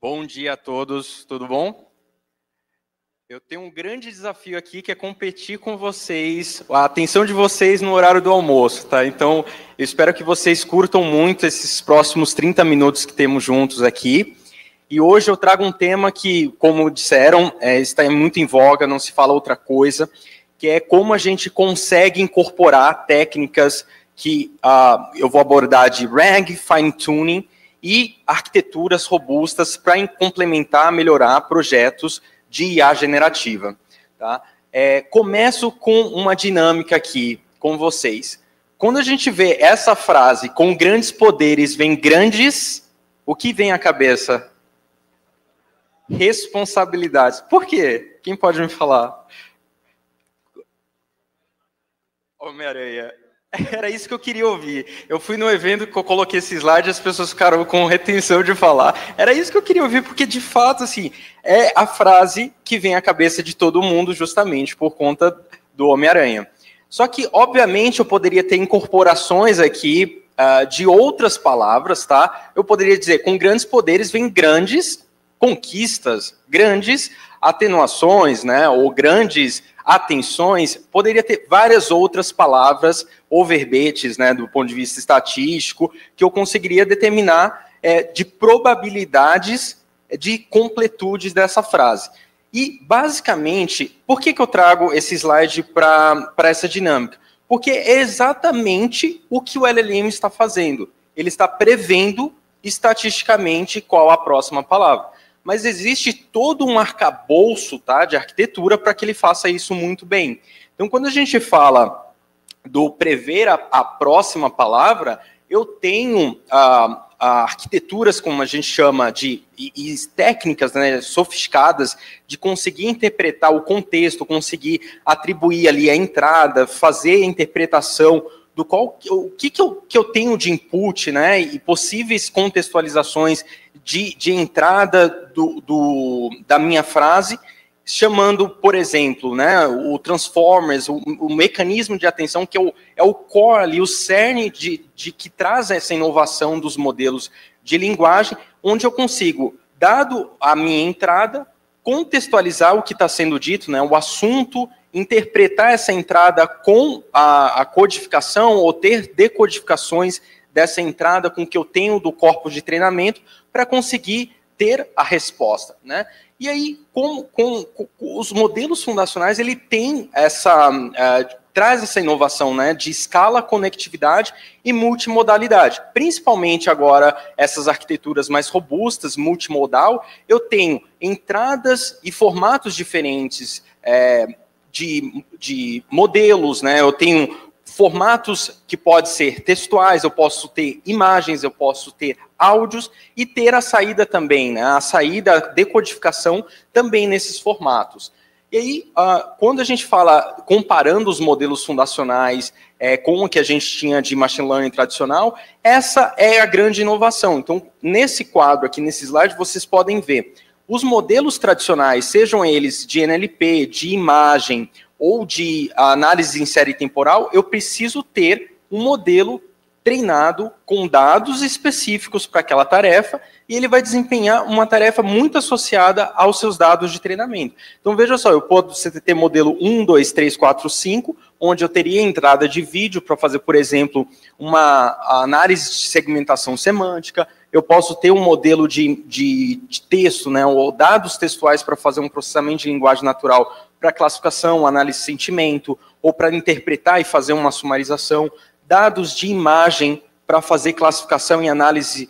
Bom dia a todos, tudo bom? Eu tenho um grande desafio aqui, que é competir com vocês, a atenção de vocês no horário do almoço, tá? Então, eu espero que vocês curtam muito esses próximos 30 minutos que temos juntos aqui. E hoje eu trago um tema que, como disseram, está muito em voga, não se fala outra coisa, que é como a gente consegue incorporar técnicas que eu vou abordar de RAG, Fine Tuning, e arquiteturas robustas para complementar, melhorar projetos de IA generativa. Tá? Começo com uma dinâmica aqui com vocês. Quando a gente vê essa frase, com grandes poderes vem grandes, o que vem à cabeça? Responsabilidades. Por quê? Quem pode me falar? Homem-Aranha. Era isso que eu queria ouvir. Eu fui no evento que eu coloquei esse slide e as pessoas ficaram com retenção de falar. Era isso que eu queria ouvir, porque, de fato, assim, é a frase que vem à cabeça de todo mundo, justamente por conta do Homem-Aranha. Só que, obviamente, eu poderia ter incorporações aqui de outras palavras, tá? Eu poderia dizer, com grandes poderes vem grandes conquistas, grandes atenuações, né? Ou grandes atenções, poderia ter várias outras palavras ou verbetes, né, do ponto de vista estatístico, que eu conseguiria determinar de probabilidades de completude dessa frase. E, basicamente, por que eu trago esse slide para essa dinâmica? Porque é exatamente o que o LLM está fazendo. Ele está prevendo estatisticamente qual a próxima palavra. Mas existe todo um arcabouço, tá, de arquitetura para que ele faça isso muito bem. Então, quando a gente fala do prever a próxima palavra, eu tenho arquiteturas, como a gente chama, e técnicas, né, sofisticadas de conseguir interpretar o contexto, conseguir atribuir ali a entrada, fazer a interpretação do o que eu tenho de input, né, e possíveis contextualizações de entrada da minha frase, chamando, por exemplo, né, o Transformers, o mecanismo de atenção, que é o core ali, o cerne de que traz essa inovação dos modelos de linguagem, onde eu consigo, dado a minha entrada, contextualizar o que está sendo dito, né, o assunto, interpretar essa entrada com a codificação ou ter decodificações dessa entrada com que eu tenho do corpus de treinamento para conseguir ter a resposta, né? E aí, com os modelos fundacionais, ele tem traz essa inovação, né, de escala, conectividade e multimodalidade. Principalmente agora, essas arquiteturas mais robustas, multimodal, eu tenho entradas e formatos diferentes de modelos, né? Eu tenho formatos que podem ser textuais, eu posso ter imagens, eu posso ter áudios e ter a saída também, né? A saída, a decodificação também nesses formatos. E aí, quando a gente fala, comparando os modelos fundacionais com o que a gente tinha de machine learning tradicional, essa é a grande inovação. Então, nesse quadro aqui, nesse slide, vocês podem ver os modelos tradicionais, sejam eles de NLP, de imagem ou de análise em série temporal, eu preciso ter um modelo treinado com dados específicos para aquela tarefa e ele vai desempenhar uma tarefa muito associada aos seus dados de treinamento. Então, veja só, eu posso ter modelo 1, 2, 3, 4, 5, onde eu teria entrada de vídeo para fazer, por exemplo, uma análise de segmentação semântica, eu posso ter um modelo de texto, né, ou dados textuais para fazer um processamento de linguagem natural para classificação, análise de sentimento, ou para interpretar e fazer uma sumarização, dados de imagem para fazer classificação e análise,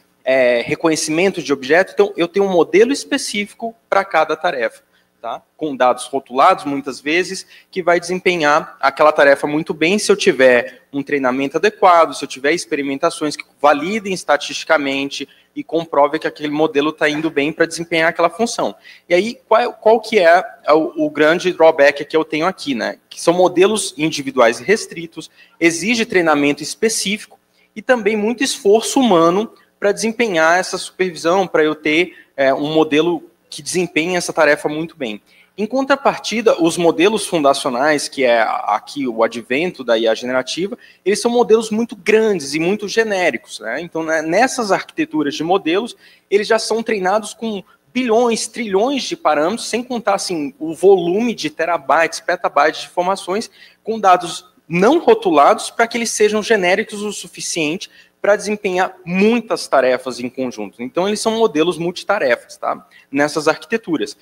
reconhecimento de objeto. Então, eu tenho um modelo específico para cada tarefa, tá? Com dados rotulados, muitas vezes, que vai desempenhar aquela tarefa muito bem se eu tiver um treinamento adequado, se eu tiver experimentações que validem estatisticamente e comprovem que aquele modelo está indo bem para desempenhar aquela função. E aí, qual que é o grande drawback que eu tenho aqui, né? Que são modelos individuais e restritos, exige treinamento específico e também muito esforço humano para desempenhar essa supervisão, para eu ter um modelo que desempenhe essa tarefa muito bem. Em contrapartida, os modelos fundacionais, que é aqui o advento da IA generativa, eles são modelos muito grandes e muito genéricos, né? Então, nessas arquiteturas de modelos, eles já são treinados com bilhões, trilhões de parâmetros, sem contar assim, o volume de terabytes, petabytes de informações, com dados não rotulados, para que eles sejam genéricos o suficiente para desempenhar muitas tarefas em conjunto. Então, eles são modelos multitarefas, tá? Nessas arquiteturas.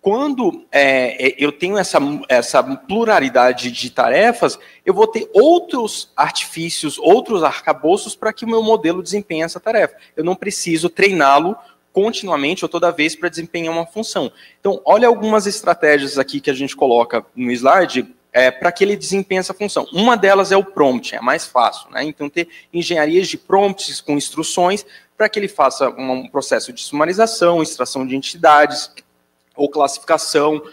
Quando eu tenho essa pluralidade de tarefas, eu vou ter outros artifícios, outros arcabouços para que o meu modelo desempenhe essa tarefa. Eu não preciso treiná-lo continuamente ou toda vez para desempenhar uma função. Então, olha algumas estratégias aqui que a gente coloca no slide para que ele desempenhe essa função. Uma delas é o prompt, é a mais fácil, né? Então, ter engenharias de prompts com instruções para que ele faça um processo de sumarização, extração de entidades, ou classificação,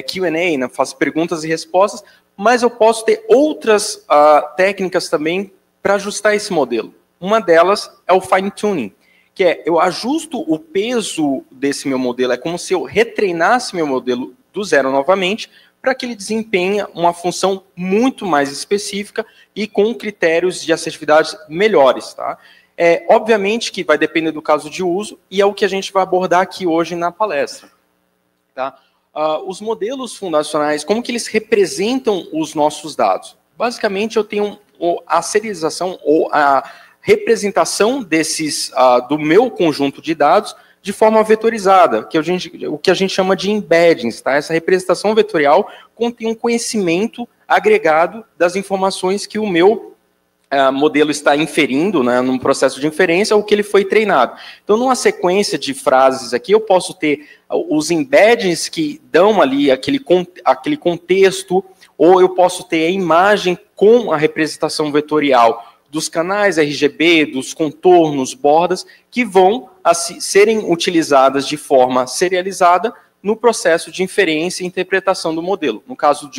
Q&A, né, faço perguntas e respostas, mas eu posso ter outras técnicas também para ajustar esse modelo. Uma delas é o fine-tuning, que eu ajusto o peso desse meu modelo, é como se eu retreinasse meu modelo do zero novamente, para que ele desempenhe uma função muito mais específica e com critérios de assertividade melhores, tá? Obviamente que vai depender do caso de uso, e é o que a gente vai abordar aqui hoje na palestra. Tá? Os modelos fundacionais, como que eles representam os nossos dados? Basicamente, eu tenho a serialização ou a representação do meu conjunto de dados de forma vetorizada, o que a gente chama de embeddings. Tá? Essa representação vetorial contém um conhecimento agregado das informações que o meu modelo está inferindo, né, num processo de inferência, o que ele foi treinado. Então, numa sequência de frases aqui, eu posso ter os embeddings que dão ali aquele contexto, ou eu posso ter a imagem com a representação vetorial dos canais RGB, dos contornos, bordas, que vão serem utilizadas de forma serializada no processo de inferência e interpretação do modelo. No caso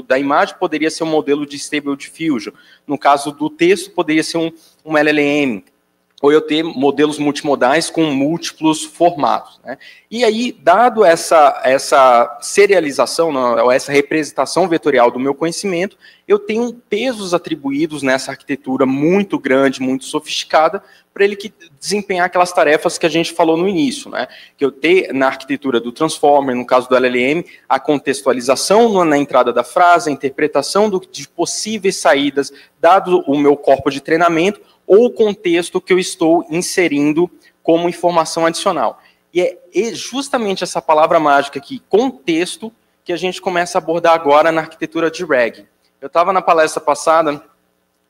da imagem, poderia ser um modelo de Stable Diffusion. No caso do texto, poderia ser um LLM. Ou eu ter modelos multimodais com múltiplos formatos. Né? E aí, dado essa serialização, ou essa representação vetorial do meu conhecimento, eu tenho pesos atribuídos nessa arquitetura muito grande, muito sofisticada, para ele desempenhar aquelas tarefas que a gente falou no início. Né? Que eu tenho na arquitetura do Transformer, no caso do LLM, a contextualização na entrada da frase, a interpretação de possíveis saídas, dado o meu corpo de treinamento, ou o contexto que eu estou inserindo como informação adicional. E é justamente essa palavra mágica aqui, contexto, que a gente começa a abordar agora na arquitetura de RAG. Eu estava na palestra passada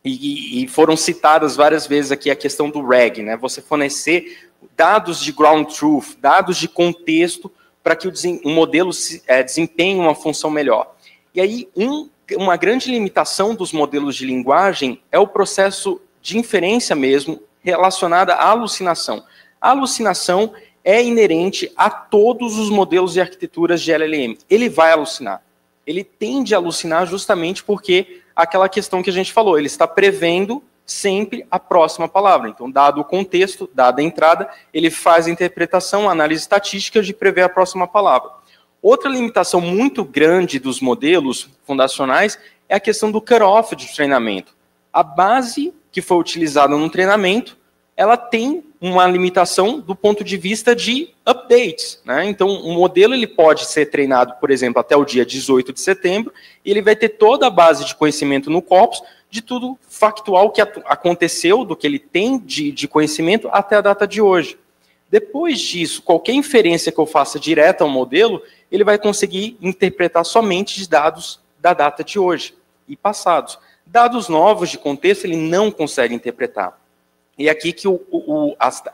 e foram citadas várias vezes aqui a questão do RAG, né? Você fornecer dados de ground truth, dados de contexto, para que o modelo desempenhe uma função melhor. E aí, uma grande limitação dos modelos de linguagem é o processo de inferência mesmo, relacionada à alucinação. A alucinação é inerente a todos os modelos e arquiteturas de LLM. Ele vai alucinar. Ele tende a alucinar justamente porque aquela questão que a gente falou, ele está prevendo sempre a próxima palavra. Então, dado o contexto, dada a entrada, ele faz a interpretação, a análise estatística de prever a próxima palavra. Outra limitação muito grande dos modelos fundacionais é a questão do cutoff de treinamento. A base que foi utilizada no treinamento, ela tem uma limitação do ponto de vista de updates. Né? Então, o modelo ele pode ser treinado, por exemplo, até o dia 18 de setembro, e ele vai ter toda a base de conhecimento no corpus de tudo factual que aconteceu, do que ele tem de conhecimento até a data de hoje. Depois disso, qualquer inferência que eu faça direta ao modelo, ele vai conseguir interpretar somente de dados da data de hoje e passados. Dados novos de contexto, ele não consegue interpretar. E é aqui que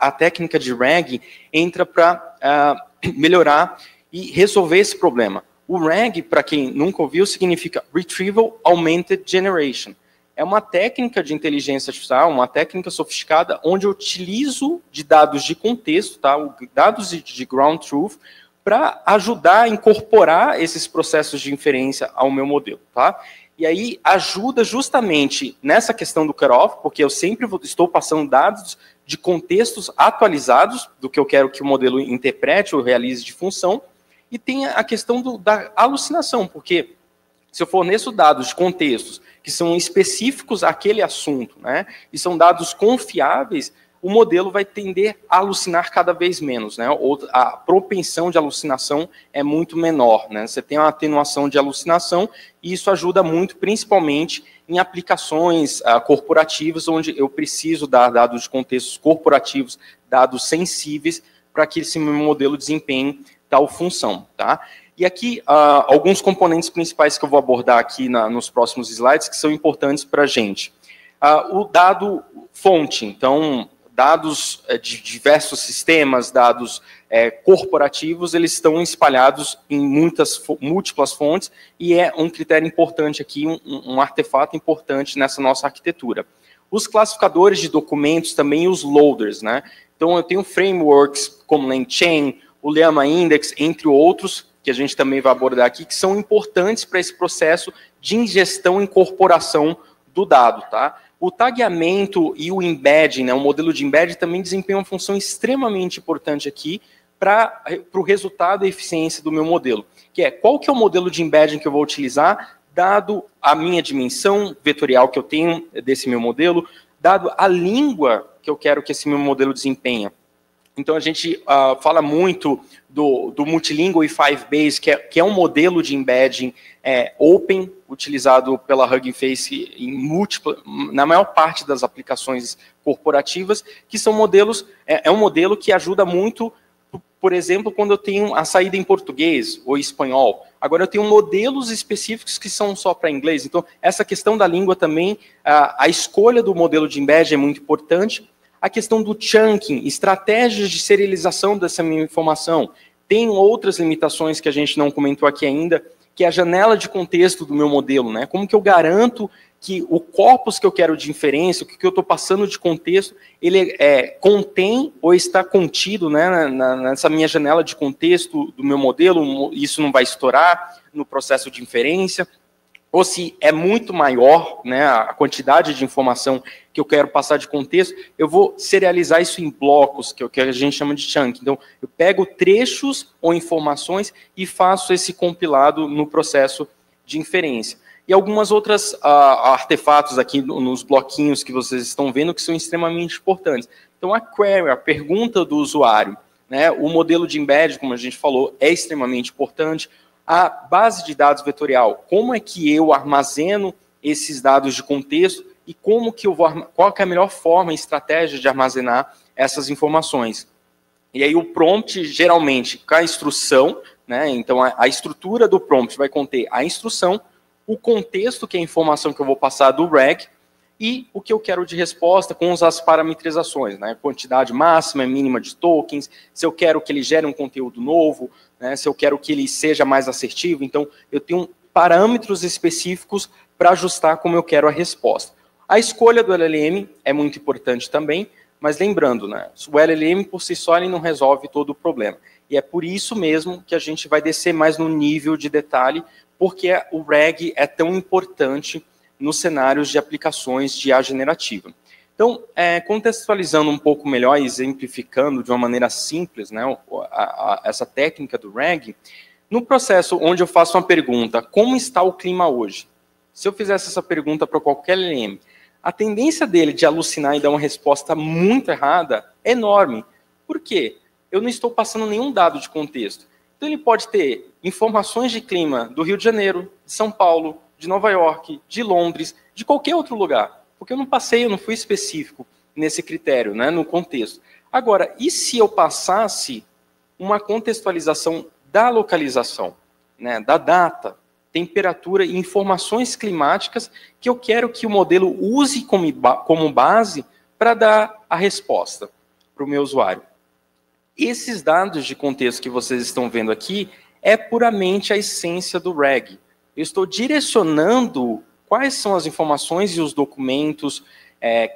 a técnica de RAG entra para melhorar e resolver esse problema. O RAG, para quem nunca ouviu, significa Retrieval Augmented Generation. É uma técnica de inteligência artificial, uma técnica sofisticada, onde eu utilizo de dados de contexto, tá? Dados de ground truth, para ajudar a incorporar esses processos de inferência ao meu modelo. Tá? E aí ajuda justamente nessa questão do cutoff, porque eu sempre estou passando dados de contextos atualizados do que eu quero que o modelo interprete ou realize de função, e tem a questão da alucinação, porque se eu forneço dados de contextos que são específicos àquele assunto, né, e são dados confiáveis, o modelo vai tender a alucinar cada vez menos, né? Ou a propensão de alucinação é muito menor, né? Você tem uma atenuação de alucinação e isso ajuda muito, principalmente em aplicações corporativas, onde eu preciso dar dados de contextos corporativos, dados sensíveis, para que esse meu modelo desempenhe tal função, tá? E aqui, alguns componentes principais que eu vou abordar aqui nos próximos slides, que são importantes para a gente. O dado fonte, então, dados de diversos sistemas, dados corporativos, eles estão espalhados em múltiplas fontes, e é um critério importante aqui, um artefato importante nessa nossa arquitetura. Os classificadores de documentos também, e os loaders, né? Então, eu tenho frameworks como LangChain, o Llama Index, entre outros, que a gente também vai abordar aqui, que são importantes para esse processo de ingestão e incorporação do dado, tá? O tagueamento e o embedding, né, o modelo de embedding também desempenha uma função extremamente importante aqui para o resultado e eficiência do meu modelo, que é qual que é o modelo de embedding que eu vou utilizar, dado a minha dimensão vetorial que eu tenho desse meu modelo, dado a língua que eu quero que esse meu modelo desempenhe. Então, a gente fala muito do Multilingual e Five-Base, que é um modelo de embedding open, utilizado pela Hugging Face na maior parte das aplicações corporativas, que são modelos, um modelo que ajuda muito, por exemplo, quando eu tenho a saída em português ou espanhol. Agora, eu tenho modelos específicos que são só para inglês. Então, essa questão da língua também, a escolha do modelo de embedding é muito importante. A questão do chunking, estratégias de serialização dessa minha informação. Tem outras limitações que a gente não comentou aqui ainda, que é a janela de contexto do meu modelo, né? Como que eu garanto que o corpus que eu quero de inferência, o que eu estou passando de contexto, ele contém ou está contido, né, nessa minha janela de contexto do meu modelo, isso não vai estourar no processo de inferência, ou se é muito maior, né, a quantidade de informação que eu quero passar de contexto, eu vou serializar isso em blocos, que a gente chama de chunk. Então, eu pego trechos ou informações e faço esse compilado no processo de inferência. E algumas outras artefatos aqui nos bloquinhos que vocês estão vendo que são extremamente importantes. Então, a query, a pergunta do usuário, né, o modelo de embedding, como a gente falou, é extremamente importante. A base de dados vetorial, como é que eu armazeno esses dados de contexto e como que eu vou, qual que é a melhor forma e estratégia de armazenar essas informações. E aí o prompt, geralmente, com a instrução, né, então a estrutura do prompt vai conter a instrução, o contexto, que é a informação que eu vou passar do reg, e o que eu quero de resposta com as parametrizações, né, quantidade máxima e mínima de tokens, se eu quero que ele gere um conteúdo novo, né, se eu quero que ele seja mais assertivo, então eu tenho parâmetros específicos para ajustar como eu quero a resposta. A escolha do LLM é muito importante também, mas lembrando, né, o LLM por si só ele não resolve todo o problema. E é por isso mesmo que a gente vai descer mais no nível de detalhe, porque o RAG é tão importante nos cenários de aplicações de IA generativa. Então, contextualizando um pouco melhor e exemplificando de uma maneira simples, né, essa técnica do RAG, no processo onde eu faço uma pergunta, como está o clima hoje? Se eu fizesse essa pergunta para qualquer LLM, a tendência dele de alucinar e dar uma resposta muito errada é enorme. Por quê? Eu não estou passando nenhum dado de contexto. Então, ele pode ter informações de clima do Rio de Janeiro, de São Paulo, de Nova York, de Londres, de qualquer outro lugar. Porque eu não passei, eu não fui específico nesse critério, né, no contexto. Agora, e se eu passasse uma contextualização da localização, né, da data, temperatura e informações climáticas que eu quero que o modelo use como base para dar a resposta para o meu usuário? Esses dados de contexto que vocês estão vendo aqui é puramente a essência do RAG. Eu estou direcionando quais são as informações e os documentos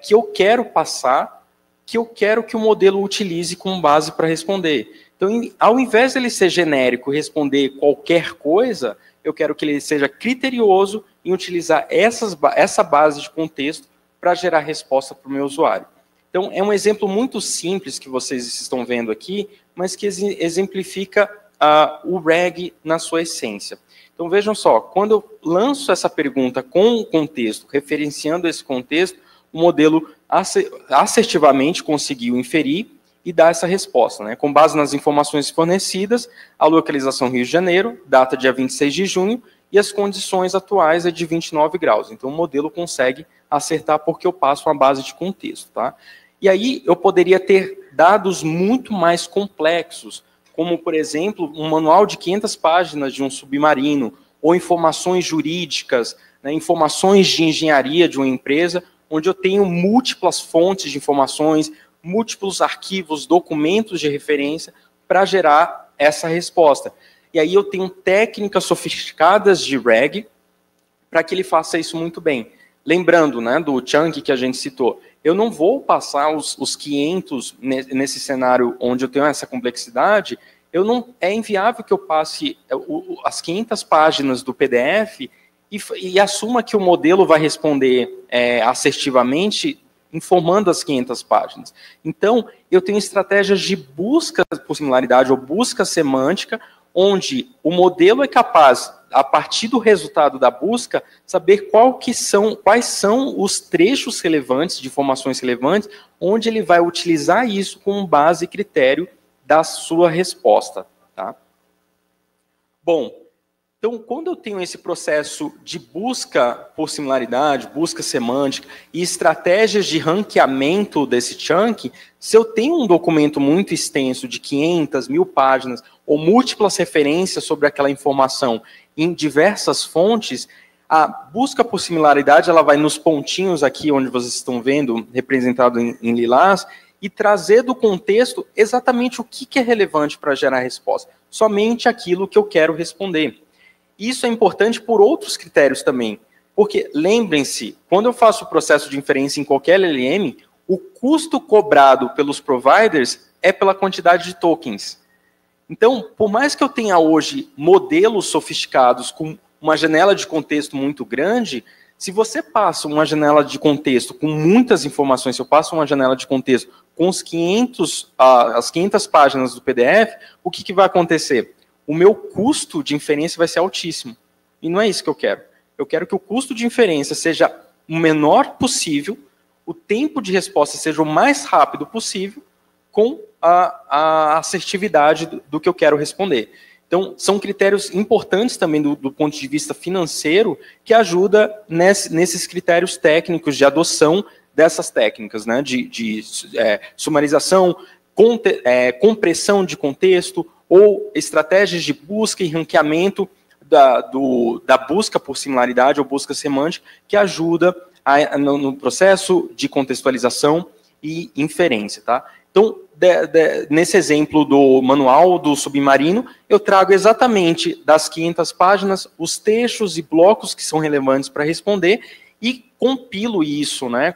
que eu quero passar, que eu quero que o modelo utilize como base para responder. Então, ao invés de ele ser genérico e responder qualquer coisa, eu quero que ele seja criterioso em utilizar essa base de contexto para gerar resposta para o meu usuário. Então, é um exemplo muito simples que vocês estão vendo aqui, mas que exemplifica o RAG na sua essência. Então, vejam só, quando eu lanço essa pergunta com o contexto, referenciando esse contexto, o modelo assertivamente conseguiu inferir e dar essa resposta, né? Com base nas informações fornecidas, a localização Rio de Janeiro, data dia 26 de junho, e as condições atuais é de 29 graus. Então, o modelo consegue acertar porque eu passo uma base de contexto, tá? E aí, eu poderia ter dados muito mais complexos, como, por exemplo, um manual de 500 páginas de um submarino, ou informações jurídicas, né, informações de engenharia de uma empresa, onde eu tenho múltiplas fontes de informações, múltiplos arquivos, documentos de referência para gerar essa resposta. E aí eu tenho técnicas sofisticadas de RAG para que ele faça isso muito bem. Lembrando, né, do chunk que a gente citou, eu não vou passar os 500 nesse cenário onde eu tenho essa complexidade, é inviável que eu passe as 500 páginas do PDF e assuma que o modelo vai responder assertivamente, informando as 500 páginas. Então, eu tenho estratégias de busca por similaridade ou busca semântica, onde o modelo é capaz, a partir do resultado da busca, saber quais são os trechos relevantes, de informações relevantes, onde ele vai utilizar isso como base e critério da sua resposta. Tá? Bom, então, quando eu tenho esse processo de busca por similaridade, busca semântica e estratégias de ranqueamento desse chunk, se eu tenho um documento muito extenso de 500, 1000 páginas, ou múltiplas referências sobre aquela informação em diversas fontes, a busca por similaridade ela vai nos pontinhos aqui, onde vocês estão vendo, representado em lilás, e trazer do contexto exatamente o que é relevante para gerar a resposta. Somente aquilo que eu quero responder. Isso é importante por outros critérios também, porque lembrem-se, quando eu faço o processo de inferência em qualquer LLM, o custo cobrado pelos providers é pela quantidade de tokens. Então, por mais que eu tenha hoje modelos sofisticados com uma janela de contexto muito grande, se você passa uma janela de contexto com muitas informações, se eu passo uma janela de contexto com as 500 páginas do PDF, o que vai acontecer? O meu custo de inferência vai ser altíssimo. E não é isso que eu quero. Eu quero que o custo de inferência seja o menor possível, o tempo de resposta seja o mais rápido possível, com a assertividade do que eu quero responder. Então, são critérios importantes também do ponto de vista financeiro, que ajuda nesses critérios técnicos de adoção dessas técnicas, né, de sumarização, compressão de contexto, ou estratégias de busca e ranqueamento da busca por similaridade ou busca semântica, que ajuda no processo de contextualização e inferência. Tá? Então, nesse exemplo do manual do submarino, eu trago exatamente das 500 páginas os textos e blocos que são relevantes para responder e compilo isso, né?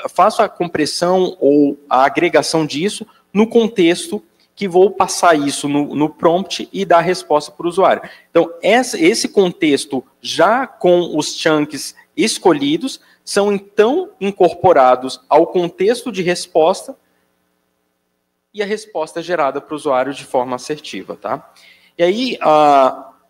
Faço a compressão ou a agregação disso no contexto que vou passar isso no prompt e dar a resposta para o usuário. Então, esse contexto, já com os chunks escolhidos, são então incorporados ao contexto de resposta e a resposta é gerada para o usuário de forma assertiva. Tá? E aí,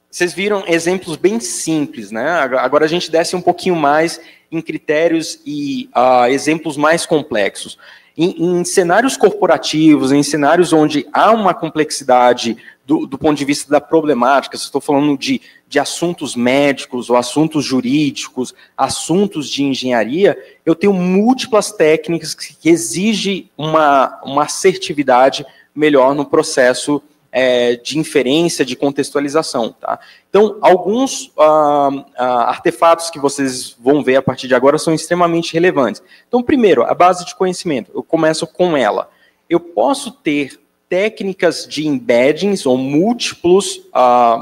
vocês viram exemplos bem simples, né? Agora a gente desce um pouquinho mais em critérios e exemplos mais complexos. Em cenários corporativos, em cenários onde há uma complexidade do ponto de vista da problemática, se estou falando de assuntos médicos ou assuntos jurídicos, assuntos de engenharia, eu tenho múltiplas técnicas que exigem uma assertividade melhor no processo de inferência, de contextualização. Tá? Então, alguns artefatos que vocês vão ver a partir de agora são extremamente relevantes. Então, primeiro, a base de conhecimento. Eu começo com ela. Eu posso ter técnicas de embeddings ou múltiplos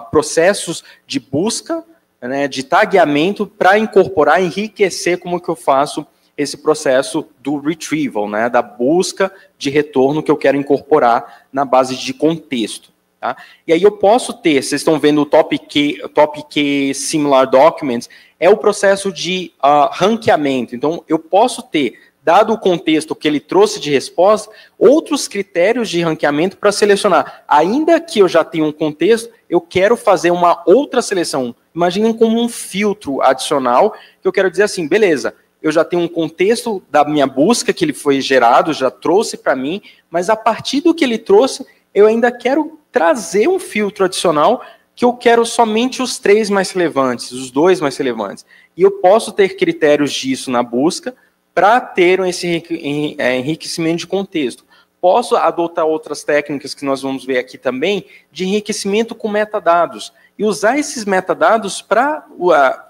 processos de busca, né, de tagueamento para incorporar, enriquecer como que eu faço esse processo do retrieval, né, da busca de retorno que eu quero incorporar na base de contexto. Tá? E aí eu posso ter, vocês estão vendo o Top-K Similar Documents, é o processo de ranqueamento. Então, eu posso ter, dado o contexto que ele trouxe de resposta, outros critérios de ranqueamento para selecionar. Ainda que eu já tenha um contexto, eu quero fazer uma outra seleção. Imaginem como um filtro adicional, que eu quero dizer assim, beleza, eu já tenho um contexto da minha busca que ele foi gerado, já trouxe para mim, mas a partir do que ele trouxe, eu ainda quero trazer um filtro adicional que eu quero somente os 3 mais relevantes, os 2 mais relevantes. E eu posso ter critérios disso na busca para ter esse enriquecimento de contexto. Posso adotar outras técnicas que nós vamos ver aqui também, de enriquecimento com metadados, e usar esses metadados para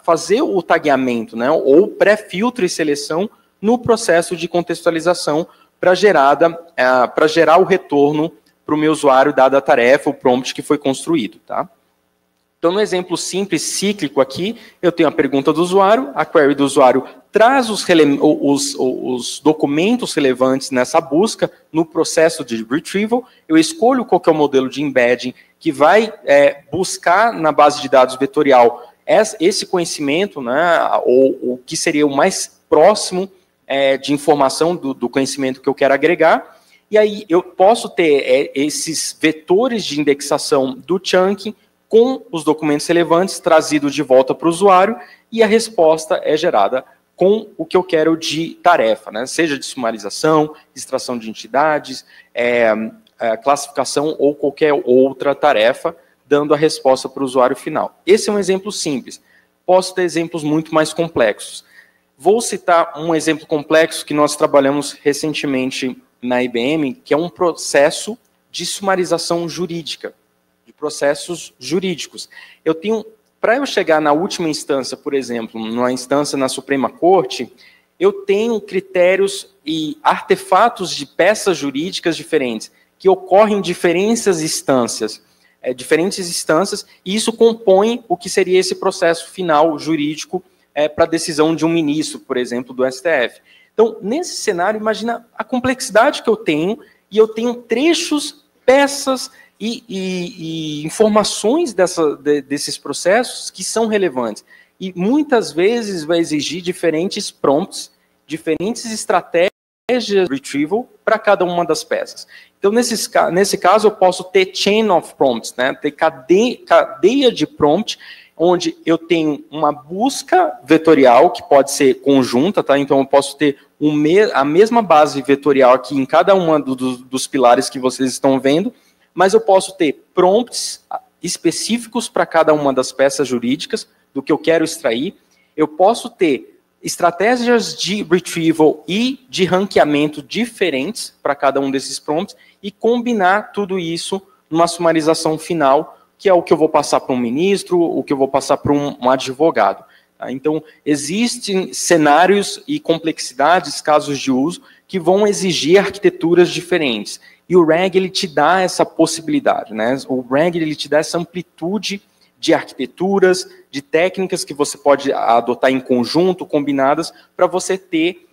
fazer o tagueamento, né, ou pré-filtro e seleção no processo de contextualização para gerar o retorno para o meu usuário, dada a tarefa, o prompt que foi construído. Tá? Então, no exemplo simples, cíclico aqui, eu tenho a pergunta do usuário, a query do usuário traz os documentos relevantes nessa busca, no processo de retrieval, eu escolho qual que é o modelo de embedding que vai buscar na base de dados vetorial esse conhecimento, né, ou o que seria o mais próximo de informação do conhecimento que eu quero agregar, e aí eu posso ter esses vetores de indexação do chunking com os documentos relevantes trazidos de volta para o usuário, e a resposta é gerada com o que eu quero de tarefa, né? Seja de sumarização, extração de entidades, classificação ou qualquer outra tarefa, dando a resposta para o usuário final. Esse é um exemplo simples. Posso ter exemplos muito mais complexos. Vou citar um exemplo complexo que nós trabalhamos recentemente na IBM, que é um processo de sumarização jurídica, de processos jurídicos. Para eu chegar na última instância, por exemplo, numa instância na Suprema Corte, eu tenho critérios e artefatos de peças jurídicas diferentes, que ocorrem em diferentes instâncias, e isso compõe o que seria esse processo final jurídico para a decisão de um ministro, por exemplo, do STF. Então, nesse cenário, imagina a complexidade que eu tenho, e eu tenho trechos, peças e informações desses processos que são relevantes. E muitas vezes vai exigir diferentes prompts, diferentes estratégias de retrieval para cada uma das peças. Então, nesse caso, eu posso ter chain of prompts, né? Ter cadeia de prompt, onde eu tenho uma busca vetorial, que pode ser conjunta, tá? Então, eu posso ter a mesma base vetorial aqui em cada uma dos pilares que vocês estão vendo, mas eu posso ter prompts específicos para cada uma das peças jurídicas, do que eu quero extrair. Eu posso ter estratégias de retrieval e de ranqueamento diferentes para cada um desses prompts e combinar tudo isso numa sumarização final, que é o que eu vou passar para um ministro, o que eu vou passar para um advogado. Tá? Então, existem cenários e complexidades, casos de uso, que vão exigir arquiteturas diferentes. E o RAG, ele te dá essa possibilidade, né? O RAG, ele te dá essa amplitude de arquiteturas, de técnicas que você pode adotar em conjunto, combinadas, para você ter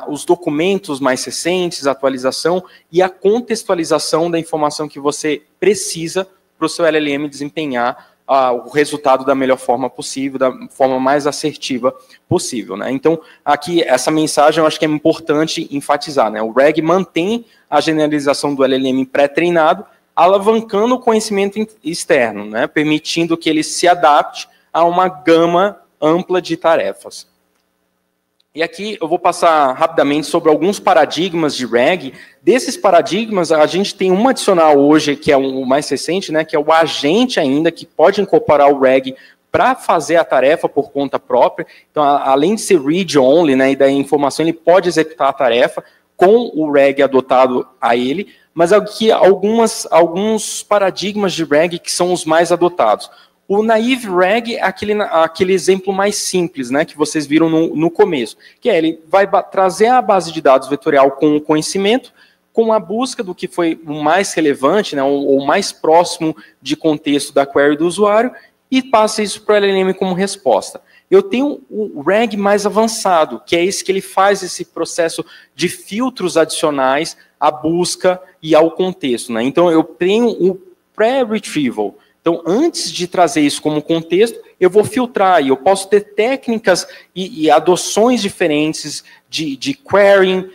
os documentos mais recentes, a atualização e a contextualização da informação que você precisa para o seu LLM desempenhar o resultado da melhor forma possível, da forma mais assertiva possível, né? Então, aqui, essa mensagem eu acho que é importante enfatizar, né? O RAG mantém a generalização do LLM pré-treinado, alavancando o conhecimento externo, né? Permitindo que ele se adapte a uma gama ampla de tarefas. E aqui eu vou passar rapidamente sobre alguns paradigmas de RAG. Desses paradigmas, a gente tem um adicional hoje, que é o mais recente, né, que é o agente ainda, que pode incorporar o RAG para fazer a tarefa por conta própria. Então, além de ser read-only, né, e da informação, ele pode executar a tarefa com o RAG adotado a ele, mas aqui alguns paradigmas de RAG que são os mais adotados. O Naive RAG é aquele exemplo mais simples, né, que vocês viram no começo, que ele vai trazer a base de dados vetorial com o conhecimento, com a busca do que foi o mais relevante, né, ou mais próximo de contexto da query do usuário, e passa isso para o LLM como resposta. Eu tenho o RAG mais avançado, que é esse que ele faz esse processo de filtros adicionais à busca e ao contexto, né? Então, eu tenho o pré-retrieval. Então, antes de trazer isso como contexto, eu vou filtrar, e eu posso ter técnicas e adoções diferentes de querying,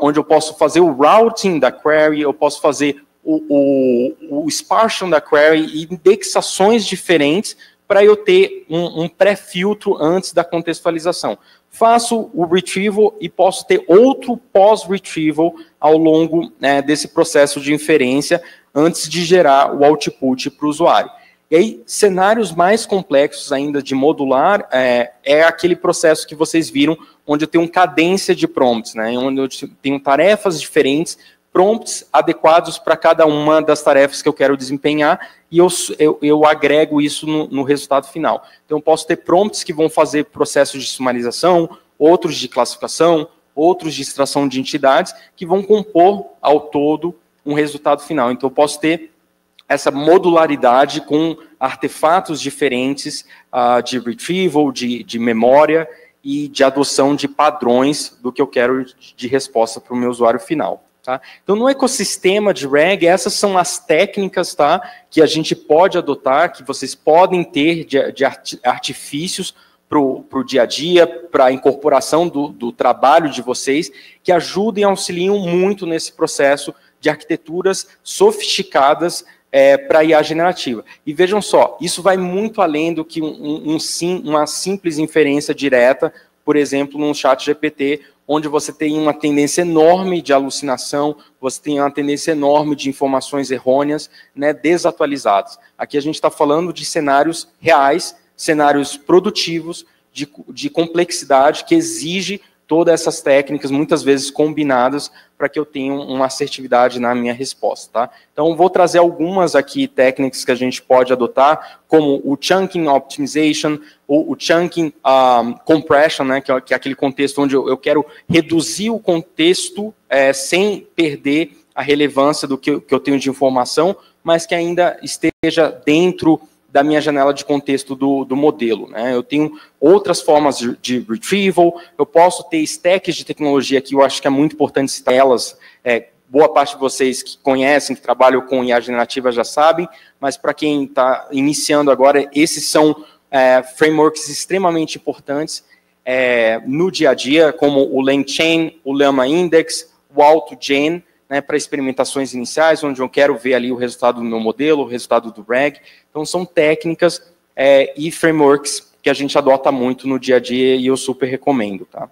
onde eu posso fazer o routing da query, eu posso fazer o sparsion da query, e indexações diferentes para eu ter um pré-filtro antes da contextualização. Faço o retrieval e posso ter outro pós-retrieval ao longo desse processo de inferência antes de gerar o output para o usuário. E aí, cenários mais complexos ainda de modular é aquele processo que vocês viram, onde eu tenho cadência de prompts, né, onde eu tenho tarefas diferentes, prompts adequados para cada uma das tarefas que eu quero desempenhar, e eu agrego isso no resultado final. Então, eu posso ter prompts que vão fazer processos de sumarização, outros de classificação, outros de extração de entidades, que vão compor ao todo um resultado final. Então, eu posso ter essa modularidade com artefatos diferentes de retrieval, de memória e de adoção de padrões do que eu quero de resposta para o meu usuário final. Tá? Então, no ecossistema de RAG, essas são as técnicas, tá, que a gente pode adotar, que vocês podem ter de artifícios para o dia a dia, para a incorporação do trabalho de vocês, que ajudem e auxiliam muito nesse processo de arquiteturas sofisticadas para IA generativa. E vejam só, isso vai muito além do que uma simples inferência direta, por exemplo, num chat GPT, onde você tem uma tendência enorme de alucinação, você tem uma tendência enorme de informações errôneas, né, desatualizadas. Aqui a gente está falando de cenários reais, cenários produtivos, de complexidade, que exige todas essas técnicas, muitas vezes combinadas, para que eu tenha uma assertividade na minha resposta. Tá? Então, vou trazer algumas aqui técnicas que a gente pode adotar, como o Chunking Optimization, ou o Chunking Compression, né, que é aquele contexto onde eu quero reduzir o contexto sem perder a relevância do que eu tenho de informação, mas que ainda esteja dentro da minha janela de contexto do modelo. Né? Eu tenho outras formas de retrieval, eu posso ter stacks de tecnologia que eu acho que é muito importante citar elas, boa parte de vocês que conhecem, que trabalham com IA generativa já sabem, mas para quem está iniciando agora, esses são frameworks extremamente importantes no dia a dia, como o LangChain, o Llama Index, o AutoGen, né, para experimentações iniciais, onde eu quero ver ali o resultado do meu modelo, o resultado do RAG. Então, são técnicas e frameworks que a gente adota muito no dia a dia e eu super recomendo. Tá?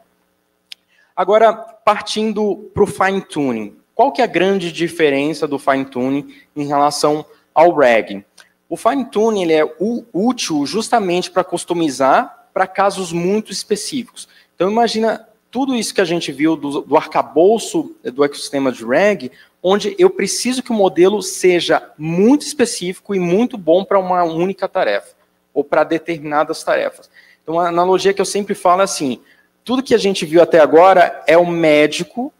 Agora, partindo para o fine-tuning. Qual que é a grande diferença do fine-tuning em relação ao RAG? O fine-tuning ele é útil justamente para customizar para casos muito específicos. Então, imagina tudo isso que a gente viu do arcabouço do ecossistema de RAG, onde eu preciso que o modelo seja muito específico e muito bom para uma única tarefa, ou para determinadas tarefas. Então, a analogia que eu sempre falo é assim, tudo que a gente viu até agora é o médico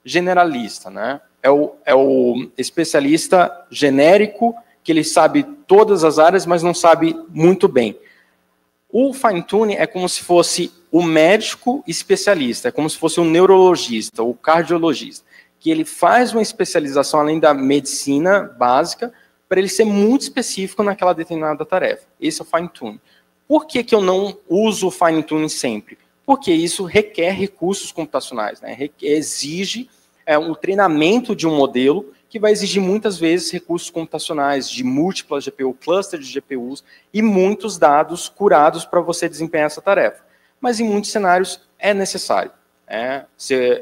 generalista, né? É o especialista genérico, que ele sabe todas as áreas, mas não sabe muito bem. O fine-tuning é como se fosse o médico especialista, é como se fosse um neurologista, o cardiologista, que ele faz uma especialização além da medicina básica, para ele ser muito específico naquela determinada tarefa. Esse é o fine-tuning. Por que eu não uso o fine-tuning sempre? Porque isso requer recursos computacionais, né? Exige um treinamento de um modelo que vai exigir muitas vezes recursos computacionais de múltiplas GPU, cluster de GPUs e muitos dados curados para você desempenhar essa tarefa. Mas em muitos cenários é necessário.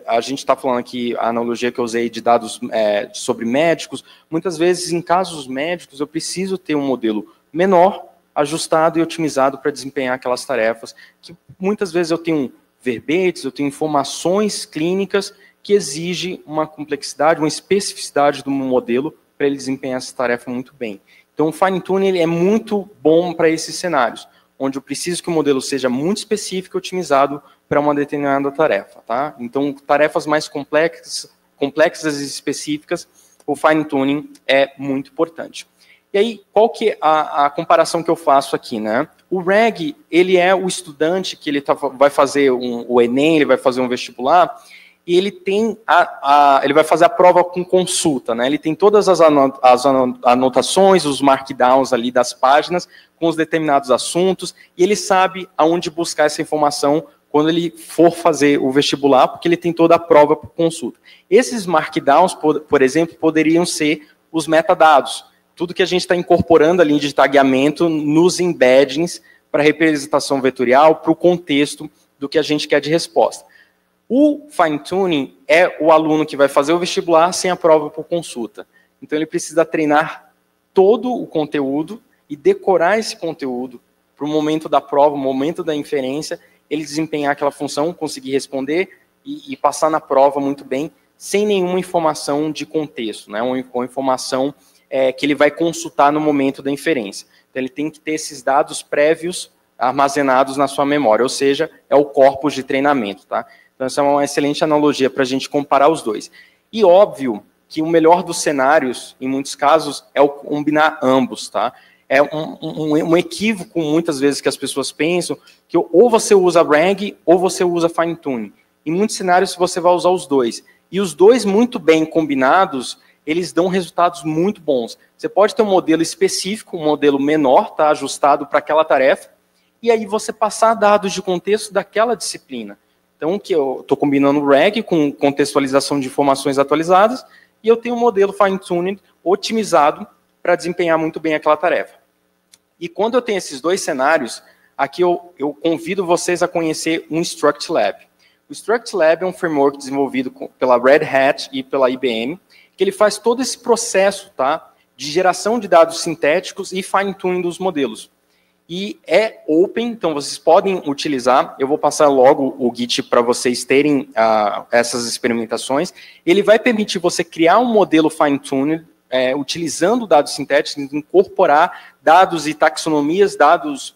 A gente está falando aqui, a analogia que eu usei de dados sobre médicos, muitas vezes em casos médicos eu preciso ter um modelo menor, ajustado e otimizado para desempenhar aquelas tarefas, que muitas vezes eu tenho verbetes, eu tenho informações clínicas que exige uma complexidade, uma especificidade do modelo para ele desempenhar essa tarefa muito bem. Então, o fine-tuning ele é muito bom para esses cenários, onde eu preciso que o modelo seja muito específico e otimizado para uma determinada tarefa. Tá? Então, tarefas mais complexas e específicas, o fine-tuning é muito importante. E aí, qual que é a comparação que eu faço aqui? Né? O RAG, ele é o estudante que ele vai fazer o Enem, ele vai fazer um vestibular, e ele tem ele vai fazer a prova com consulta, né? Ele tem todas as anotações, os markdowns ali das páginas, com os determinados assuntos, e ele sabe aonde buscar essa informação quando ele for fazer o vestibular, porque ele tem toda a prova por consulta. Esses markdowns, por exemplo, poderiam ser os metadados. tudo que a gente está incorporando ali de tagueamento nos embeddings para representação vetorial, para o contexto do que a gente quer de resposta. O fine-tuning é o aluno que vai fazer o vestibular sem a prova por consulta. Então, ele precisa treinar todo o conteúdo e decorar esse conteúdo para o momento da prova, o momento da inferência, ele desempenhar aquela função, conseguir responder e passar na prova muito bem, sem nenhuma informação de contexto, né? Uma informação que ele vai consultar no momento da inferência. Então, ele tem que ter esses dados prévios armazenados na sua memória, ou seja, é o corpus de treinamento, tá? Então, essa é uma excelente analogia para a gente comparar os dois. E óbvio que o melhor dos cenários, em muitos casos, é o combinar ambos, tá? É um equívoco, muitas vezes, que as pessoas pensam, que ou você usa RAG ou você usa fine-tuning. Em muitos cenários, você vai usar os dois. E os dois, muito bem combinados, eles dão resultados muito bons. Você pode ter um modelo específico, um modelo menor, tá, ajustado para aquela tarefa, e aí você passar dados de contexto daquela disciplina. Então, que eu estou combinando o RAG com contextualização de informações atualizadas, e eu tenho um modelo fine-tuning otimizado para desempenhar muito bem aquela tarefa. E quando eu tenho esses dois cenários, aqui eu convido vocês a conhecer o InstructLab. O InstructLab é um framework desenvolvido pela Red Hat e pela IBM, que ele faz todo esse processo, tá, de geração de dados sintéticos e fine-tuning dos modelos. E é open, então vocês podem utilizar, eu vou passar logo o Git para vocês terem essas experimentações. Ele vai permitir você criar um modelo fine-tuning, utilizando dados sintéticos, incorporar dados e taxonomias, dados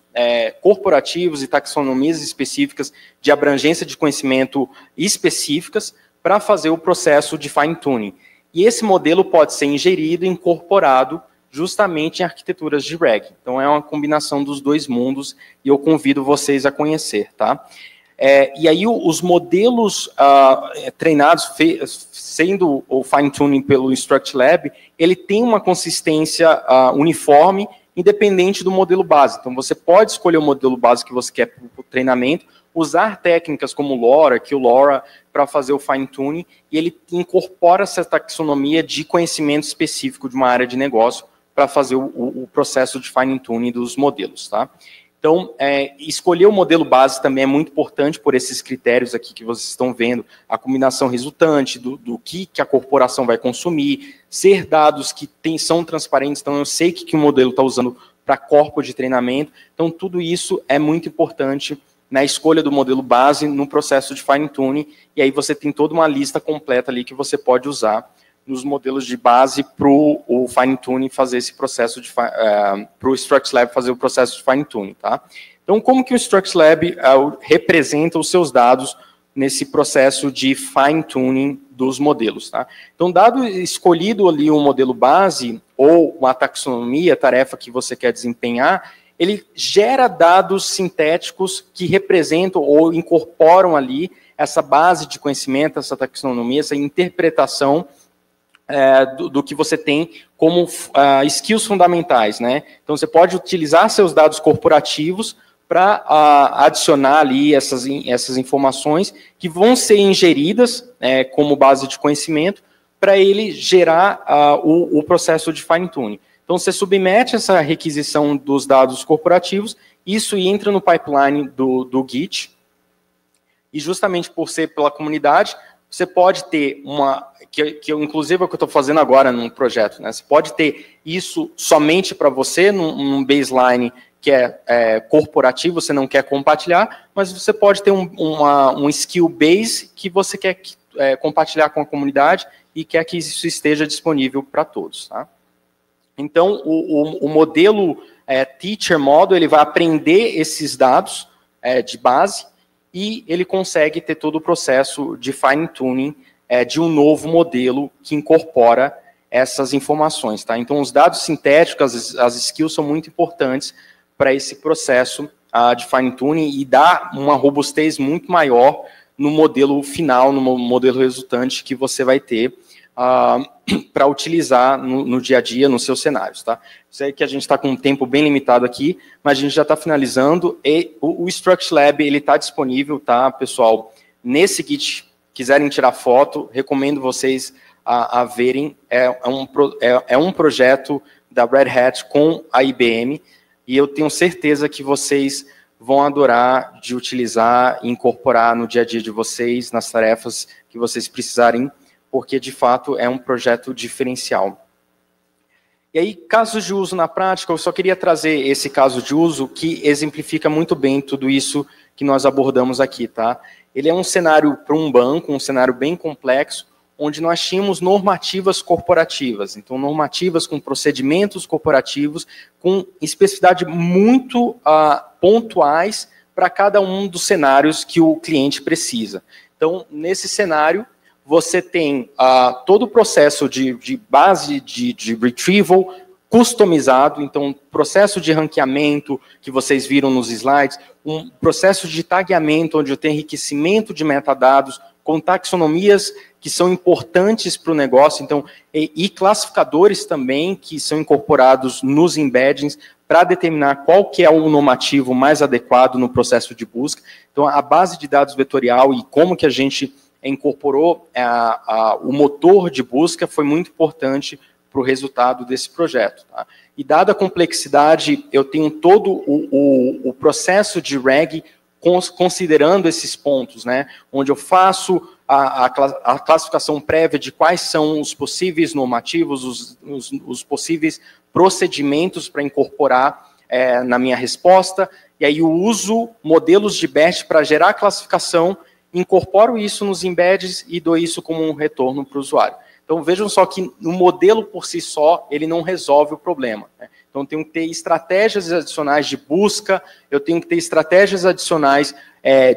corporativos e taxonomias específicas de abrangência de conhecimento específicas para fazer o processo de fine-tuning. E esse modelo pode ser ingerido e incorporado justamente em arquiteturas de RAG. Então, é uma combinação dos dois mundos e eu convido vocês a conhecer, tá? E aí, os modelos treinados, sendo o fine-tuning pelo InstructLab, ele tem uma consistência uniforme, independente do modelo base. Então, você pode escolher o modelo base que você quer para o treinamento, usar técnicas como LoRa, QLoRa, para fazer o fine-tuning, e ele incorpora essa taxonomia de conhecimento específico de uma área de negócio para fazer o processo de fine-tuning dos modelos, tá? Então, escolher o modelo base também é muito importante por esses critérios aqui que vocês estão vendo, a combinação resultante do que a corporação vai consumir, ser dados que são transparentes, então eu sei que o modelo está usando para corpo de treinamento, então tudo isso é muito importante na escolha do modelo base no processo de fine-tuning, e aí você tem toda uma lista completa ali que você pode usar nos modelos de base para o fine-tuning fazer esse processo de para o InstructLab fazer o processo de fine-tuning, tá? Então, como que o InstructLab representa os seus dados nesse processo de fine-tuning dos modelos, tá? Então, dado escolhido ali um modelo base ou uma taxonomia, tarefa que você quer desempenhar, ele gera dados sintéticos que representam ou incorporam ali essa base de conhecimento, essa taxonomia, essa interpretação do que você tem como skills fundamentais, né? Então, você pode utilizar seus dados corporativos para adicionar ali essas informações que vão ser ingeridas como base de conhecimento para ele gerar o processo de fine-tuning. Então, você submete essa requisição dos dados corporativos, isso entra no pipeline do Git, e justamente por ser pela comunidade, você pode ter inclusive é o que eu estou fazendo agora num projeto, né? Você pode ter isso somente para você, num baseline que é corporativo, você não quer compartilhar, mas você pode ter um skill base que você quer compartilhar com a comunidade e quer que isso esteja disponível para todos, tá? Então, o modelo Teacher Model, ele vai aprender esses dados de base e ele consegue ter todo o processo de fine-tuning de um novo modelo que incorpora essas informações, tá? Então, os dados sintéticos, as skills são muito importantes para esse processo de fine-tuning e dá uma robustez muito maior no modelo final, no modelo resultante que você vai ter para utilizar no dia a dia, nos seus cenários, tá? Sei que a gente está com um tempo bem limitado aqui, mas a gente já está finalizando, e o InstructLab, ele está disponível, tá, pessoal? Nesse Git, quiserem tirar foto, recomendo vocês a verem, é um projeto da Red Hat com a IBM, e eu tenho certeza que vocês vão adorar de utilizar e incorporar no dia a dia de vocês, nas tarefas que vocês precisarem, porque, de fato, é um projeto diferencial. E aí, casos de uso na prática, eu só queria trazer esse caso de uso que exemplifica muito bem tudo isso que nós abordamos aqui, tá? Ele é um cenário para um banco, um cenário bem complexo, onde nós tínhamos normativas corporativas, então normativas com procedimentos corporativos, com especificidade muito pontuais para cada um dos cenários que o cliente precisa. Então, nesse cenário, você tem todo o processo de base de retrieval customizado, então processo de ranqueamento que vocês viram nos slides, um processo de tagueamento onde eu tenho enriquecimento de metadados, com taxonomias que são importantes para o negócio, então, e classificadores também que são incorporados nos embeddings para determinar qual que é o normativo mais adequado no processo de busca. Então, a base de dados vetorial e como que a gente incorporou o motor de busca foi muito importante para o resultado desse projeto. Tá? E dada a complexidade, eu tenho todo o processo de RAG considerando esses pontos, né, onde eu faço a classificação prévia de quais são os possíveis normativos, os possíveis procedimentos para incorporar na minha resposta, e aí eu uso modelos de batch para gerar a classificação, incorporo isso nos embeds e dou isso como um retorno para o usuário. Então vejam só que o modelo por si só, ele não resolve o problema, né? Então, eu tenho que ter estratégias adicionais de busca, eu tenho que ter estratégias adicionais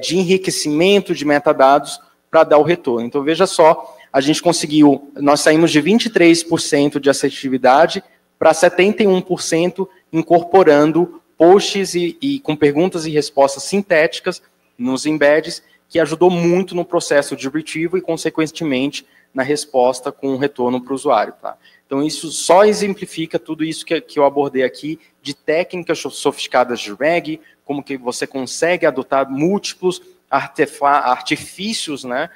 de enriquecimento de metadados para dar o retorno. Então, veja só, a gente conseguiu, nós saímos de 23% de assertividade para 71% incorporando posts e com perguntas e respostas sintéticas nos embeds, que ajudou muito no processo de retrieval e, consequentemente, na resposta com o retorno para o usuário. Tá? Então, isso só exemplifica tudo isso que eu abordei aqui, de técnicas sofisticadas de RAG, como que você consegue adotar múltiplos artifícios, né,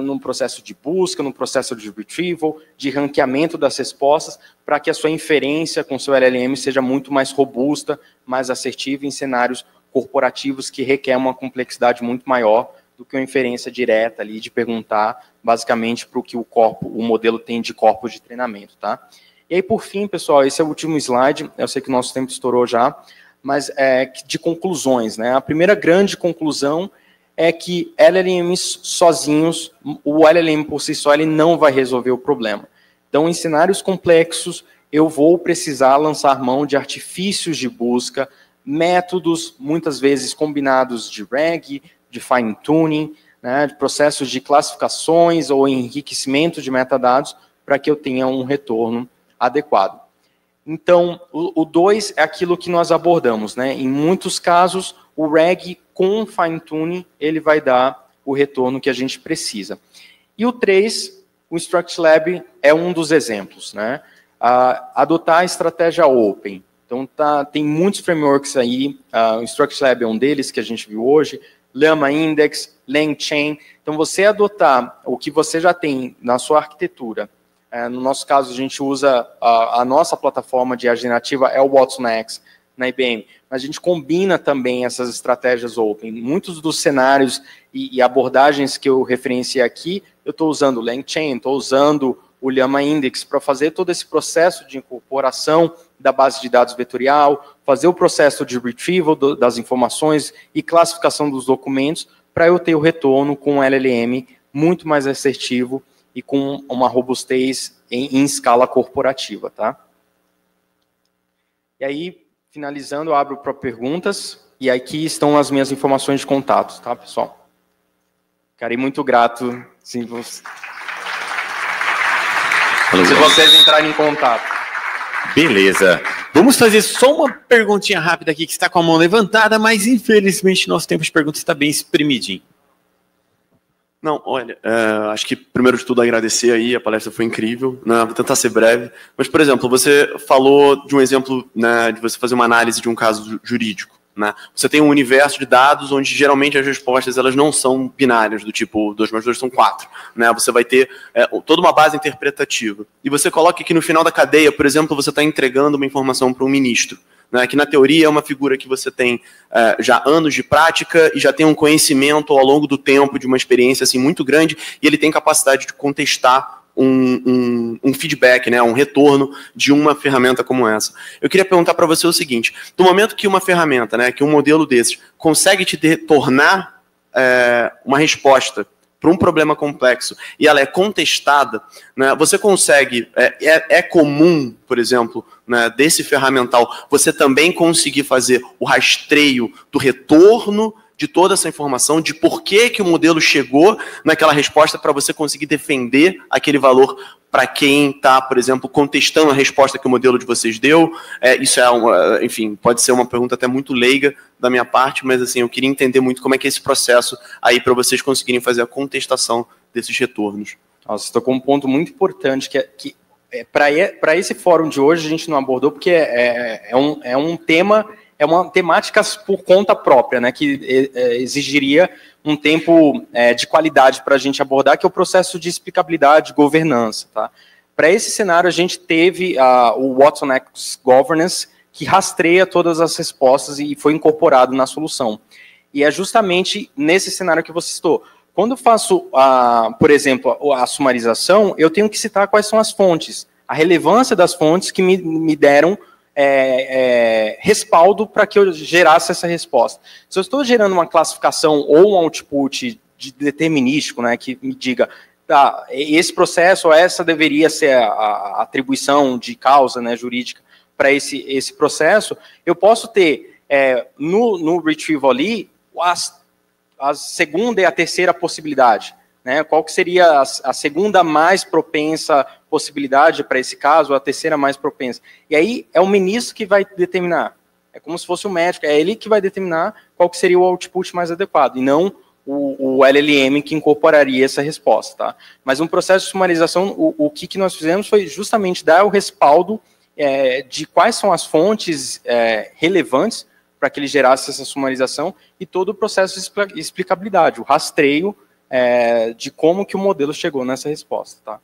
no processo de busca, no processo de retrieval, de ranqueamento das respostas, para que a sua inferência com seu LLM seja muito mais robusta, mais assertiva em cenários corporativos que requer uma complexidade muito maior do que uma inferência direta ali, de perguntar basicamente para o que o modelo tem de corpos de treinamento, tá? E aí, por fim, pessoal, esse é o último slide, eu sei que o nosso tempo estourou já, mas de conclusões, né? A primeira grande conclusão é que LLMs sozinhos, o LLM por si só, ele não vai resolver o problema. Então, em cenários complexos, eu vou precisar lançar mão de artifícios de busca, métodos, muitas vezes combinados de RAG, de fine-tuning, né, de processos de classificações ou enriquecimento de metadados, para que eu tenha um retorno adequado. Então, o 2 é aquilo que nós abordamos, né? Em muitos casos, o RAG com fine-tuning, ele vai dar o retorno que a gente precisa. E o 3, o InstructLab é um dos exemplos, né? Adotar a estratégia open. Então, tem muitos frameworks aí, o InstructLab é um deles que a gente viu hoje, Llama Index, LangChain. Então, você adotar o que você já tem na sua arquitetura. No nosso caso, a gente usa a nossa plataforma de IA generativa, é o watsonx, na IBM. Mas a gente combina também essas estratégias open. Muitos dos cenários e abordagens que eu referenciei aqui, eu estou usando o LangChain, estou usando o Llama Index para fazer todo esse processo de incorporação da base de dados vetorial, fazer o processo de retrieval das informações e classificação dos documentos, para eu ter o retorno com um LLM muito mais assertivo e com uma robustez em escala corporativa, tá? E aí, finalizando, eu abro para perguntas, e aqui estão as minhas informações de contato, tá, pessoal? Ficarei muito grato se vocês entrarem em contato. Beleza. Vamos fazer só uma perguntinha rápida aqui, que está com a mão levantada, mas infelizmente nosso tempo de perguntas está bem espremidinho. Não, olha, acho que primeiro de tudo agradecer aí, a palestra foi incrível, né? Vou tentar ser breve, mas, por exemplo, você falou de um exemplo, né, de você fazer uma análise de um caso jurídico, né? Você tem um universo de dados onde geralmente as respostas elas não são binárias, do tipo 2 mais 2 são 4. Né? Você vai ter toda uma base interpretativa. E você coloca que no final da cadeia, por exemplo, você está entregando uma informação para um ministro. Né, que na teoria é uma figura que você tem já anos de prática e já tem um conhecimento ao longo do tempo, de uma experiência assim, muito grande, e ele tem capacidade de contestar um feedback, né, um retorno de uma ferramenta como essa. Eu queria perguntar para você o seguinte, do momento que uma ferramenta, né, que um modelo desses, consegue te tornar uma resposta para um problema complexo e ela é contestada, né, você consegue, é comum, por exemplo, né, desse ferramental, você também conseguir fazer o rastreio do retorno de toda essa informação, de por que o modelo chegou naquela resposta para você conseguir defender aquele valor para quem está, por exemplo, contestando a resposta que o modelo de vocês deu. Isso enfim, pode ser uma pergunta até muito leiga da minha parte, mas assim, eu queria entender muito como é que é esse processo aí para vocês conseguirem fazer a contestação desses retornos. Você tocou um ponto muito importante, que para esse fórum de hoje a gente não abordou, porque é uma temática por conta própria, né, que exigiria um tempo de qualidade para a gente abordar, que é o processo de explicabilidade e governança. Tá? Para esse cenário, a gente teve o watsonx Governance, que rastreia todas as respostas e foi incorporado na solução. E é justamente nesse cenário que você citou. Quando eu faço, por exemplo, a sumarização, eu tenho que citar quais são as fontes, a relevância das fontes que me deram respaldo para que eu gerasse essa resposta. Se eu estou gerando uma classificação ou um output determinístico, né, que me diga, tá, esse processo, essa deveria ser a atribuição de causa, né, jurídica para esse processo, eu posso ter no retrieval ali a segunda e a terceira possibilidade. Né, qual que seria a segunda mais propensa possibilidade para esse caso, a terceira mais propensa. E aí é o ministro que vai determinar. É como se fosse o médico, é ele que vai determinar qual que seria o output mais adequado, e não o LLM que incorporaria essa resposta. Tá? Mas no processo de sumarização, o que nós fizemos foi justamente dar o respaldo de quais são as fontes relevantes para que ele gerasse essa sumarização e todo o processo de explicabilidade, o rastreio de como que o modelo chegou nessa resposta, tá?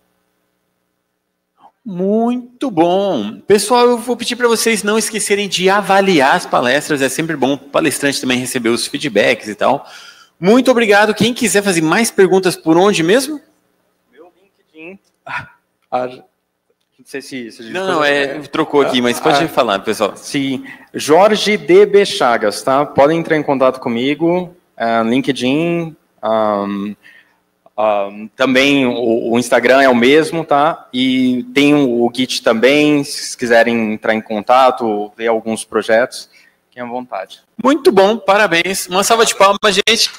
Muito bom. Pessoal, eu vou pedir para vocês não esquecerem de avaliar as palestras, é sempre bom o palestrante também receber os feedbacks e tal. Muito obrigado. Quem quiser fazer mais perguntas, por onde mesmo? Meu LinkedIn. Não sei se Não, trocou aqui, mas pode falar, pessoal. Sim, Jorge DB Chagas, tá? Podem entrar em contato comigo, LinkedIn, também o Instagram é o mesmo, tá? E tem o Git também, se quiserem entrar em contato, ver alguns projetos, fiquem à vontade. Muito bom, parabéns. Uma salva de palmas, gente.